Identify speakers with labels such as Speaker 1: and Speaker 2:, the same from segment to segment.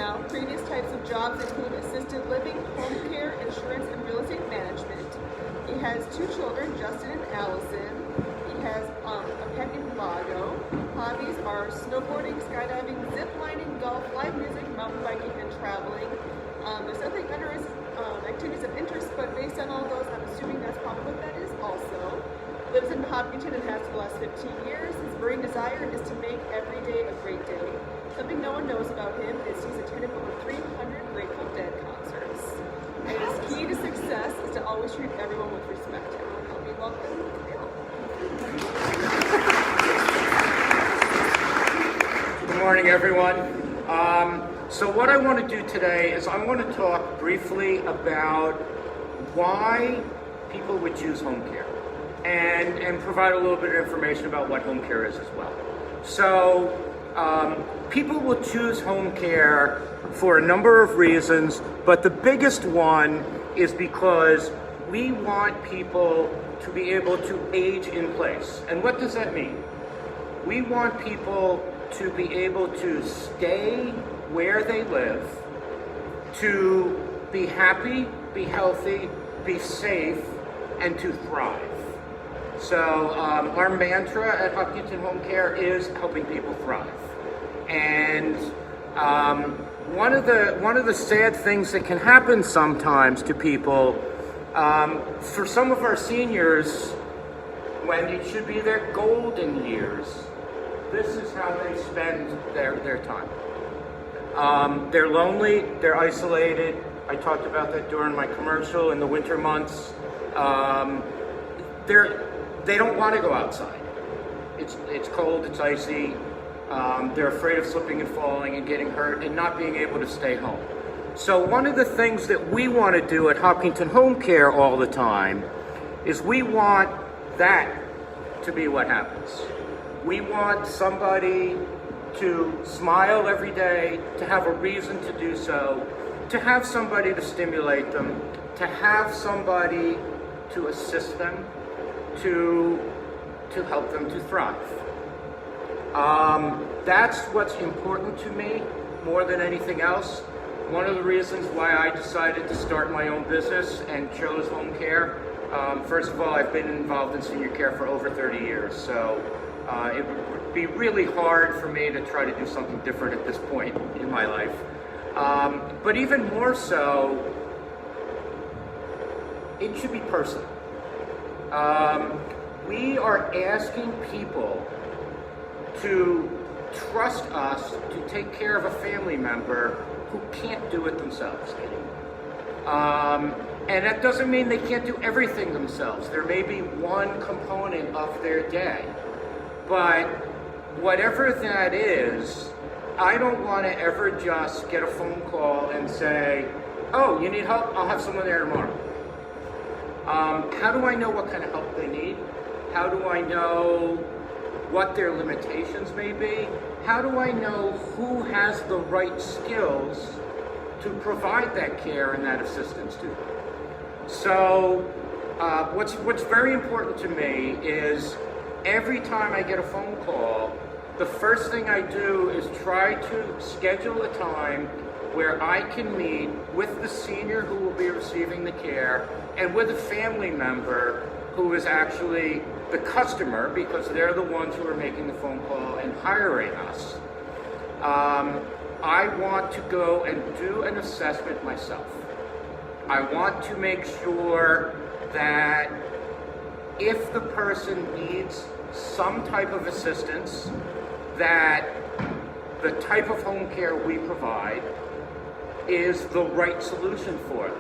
Speaker 1: now. Previous types of jobs include assisted living, home care, insurance, and real estate management. He has 2 children, Justin and Allison. He has a pet named Lago. Hobbies are snowboarding, skydiving, zip lining, golf, live music, mountain biking, and traveling. There's nothing under his activities of interest, but based on all those, I'm assuming that's probably what that is also. Lives in Hopkinton and has for the last 15 years. His burning desire is to make every day a great day. Something no one knows about him is he's attended over 300 Grateful Dead concerts. And his key to success is to always treat everyone with respect. Everyone help me welcome Bill.
Speaker 2: Good morning, everyone. So what I want to do today is I want to talk briefly about why people would choose home care and provide a little bit of information about what home care is as well. So people will choose home care for a number of reasons, but the biggest one is because we want people to be able to age in place. And what does that mean? We want people to be able to stay where they live, to be happy, be healthy, be safe, and to thrive. So our mantra at Hopkinton Home Care is helping people thrive. And one of the sad things that can happen sometimes to people, for some of our seniors, when it should be their golden years, this is how they spend their time. They're lonely, they're isolated. I talked about that during my commercial in the winter months. They don't want to go outside. It's cold, it's icy. They're afraid of slipping and falling and getting hurt and not being able to stay home. So one of the things that we want to do at Hopkinton Home Care all the time is we want that to be what happens. We want somebody to smile every day, to have a reason to do so, to have somebody to stimulate them, to have somebody to assist them, to help them to thrive. That's what's important to me more than anything else. One of the reasons why I decided to start my own business and chose home care, first of all, I've been involved in senior care for over 30 years, so it would be really hard for me to try to do something different at this point in my life. But even more so, it should be personal. We are asking people to trust us to take care of a family member who can't do it themselves anymore. And that doesn't mean they can't do everything themselves. There may be one component of their day. But whatever that is, I don't want to ever just get a phone call and say, oh, you need help? I'll have someone there tomorrow. How do I know what kind of help they need? How do I know what their limitations may be? How do I know who has the right skills to provide that care and that assistance to them? So what's very important to me is every time I get a phone call, the first thing I do is try to schedule a time where I can meet with the senior who will be receiving the care and with a family member who is actually the customer, because they're the ones who are making the phone call and hiring us. I want to go and do an assessment myself. I want to make sure that if the person needs some type of assistance, that the type of home care we provide is the right solution for them.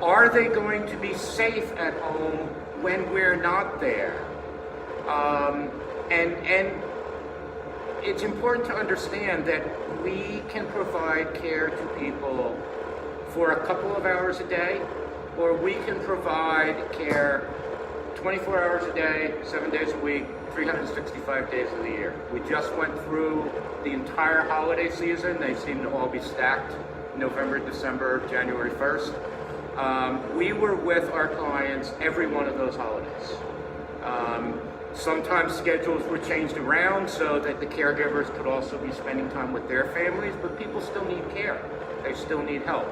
Speaker 2: Are they going to be safe at home when we're not there? And it's important to understand that we can provide care to people for a couple of hours a day, or we can provide care 24 hours a day, 7 days a week, 365 days of the year. We just went through the entire holiday season. They seem to all be stacked, November, December, January 1st. We were with our clients every one of those holidays. Sometimes schedules were changed around so that the caregivers could also be spending time with their families, but people still need care. They still need help.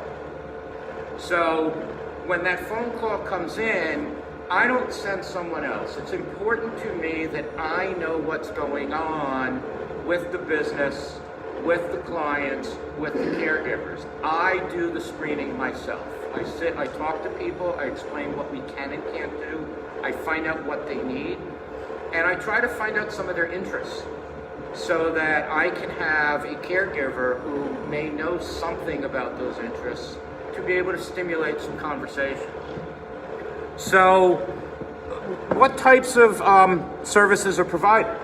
Speaker 2: So when that phone call comes in, I don't send someone else. It's important to me that I know what's going on with the business, with the clients, with the caregivers. I do the screening myself. I sit, I talk to people, I explain what we can and can't do, I find out what they need, and I try to find out some of their interests so that I can have a caregiver who may know something about those interests to be able to stimulate some conversation. So, what types of services are provided?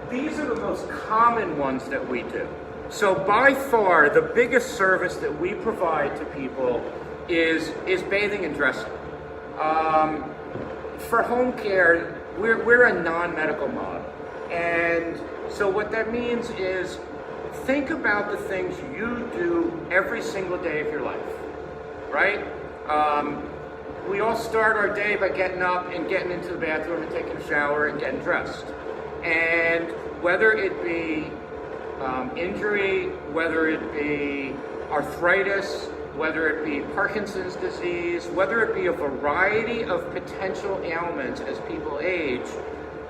Speaker 2: These are the most common ones that we do. So by far, the biggest service that we provide to people is bathing and dressing. For home care, we're a non-medical model. And so what that means is, think about the things you do every single day of your life, right? We all start our day by getting up and getting into the bathroom and taking a shower and getting dressed. And whether it be injury, whether it be arthritis, whether it be Parkinson's disease, whether it be a variety of potential ailments as people age,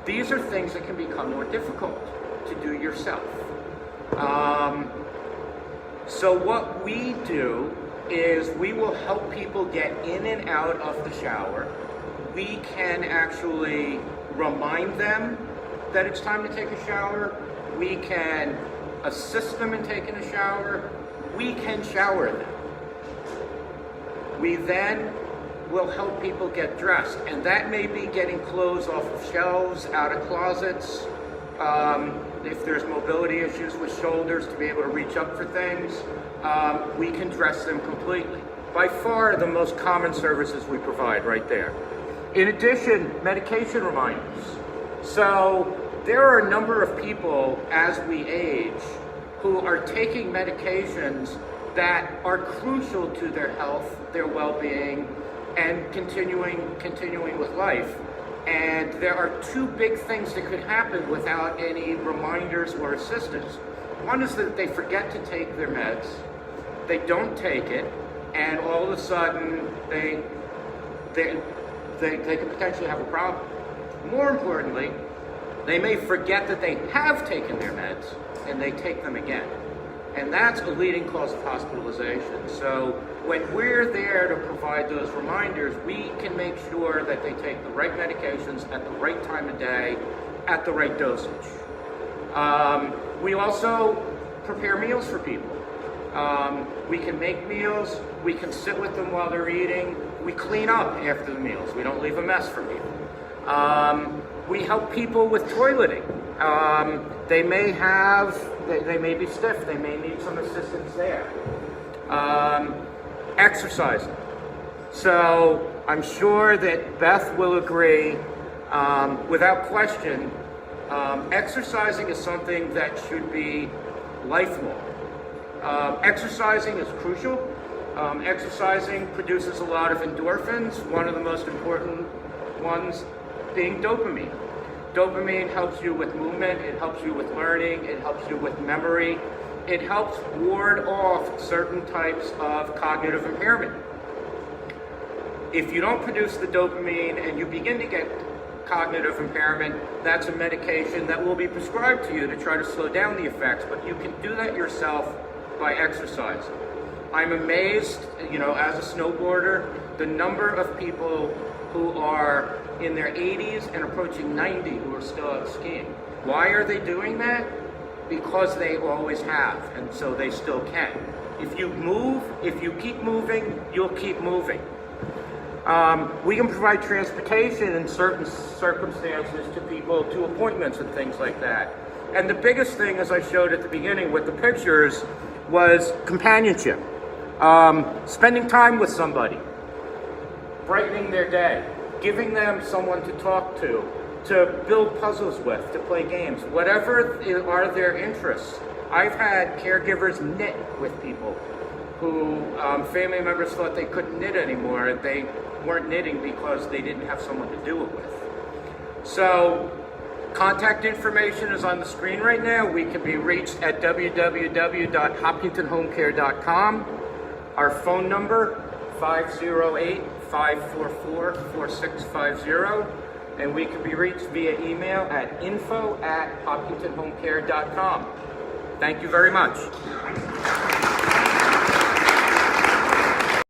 Speaker 2: these are things that can become more difficult to do yourself. So what we do is we will help people get in and out of the shower. We can actually remind them that it's time to take a shower. We can assist them in taking a shower. We can shower them. We then will help people get dressed, and that may be getting clothes off of shelves, out of closets. If there's mobility issues with shoulders to be able to reach up for things, we can dress them completely. By far the most common services we provide right there. In addition, medication reminders. So there are a number of people as we age who are taking medications that are crucial to their health, their well-being, and continuing with life. And there are two big things that could happen without any reminders or assistance. One is that they forget to take their meds, they don't take it, and all of a sudden they could potentially have a problem. More importantly, they may forget that they have taken their meds and they take them again. And that's a leading cause of hospitalization. So when we're there to provide those reminders, we can make sure that they take the right medications at the right time of day, at the right dosage. We also prepare meals for people. We can make meals, we can sit with them while they're eating, we clean up after the meals, we don't leave a mess for people. We help people with toileting. They may be stiff, they may need some assistance there. Exercising. So I'm sure that Beth will agree, without question, exercising is something that should be lifelong. Exercising is crucial. Exercising produces a lot of endorphins, one of the most important ones being dopamine. Dopamine helps you with movement, it helps you with learning, it helps you with memory, it helps ward off certain types of cognitive impairment. If you don't produce the dopamine and you begin to get cognitive impairment, that's a medication that will be prescribed to you to try to slow down the effects, but you can do that yourself by exercising. I'm amazed, as a snowboarder, the number of people who are in their 80s and approaching 90 who are still out skiing. Why are they doing that? Because they always have, and so they still can. If you keep moving, you'll keep moving. We can provide transportation in certain circumstances to people, to appointments and things like that. And the biggest thing, as I showed at the beginning with the pictures, was companionship. Spending time with somebody, brightening their day, giving them someone to talk to build puzzles with, to play games, whatever are their interests. I've had caregivers knit with people who family members thought they couldn't knit anymore. They weren't knitting because they didn't have someone to do it with. So contact information is on the screen right now. We can be reached at www.hopkintonhomecare.com. Our phone number, 508-544-4650. And we can be reached via email at info@hopkintonhomecare.com. Thank you very much.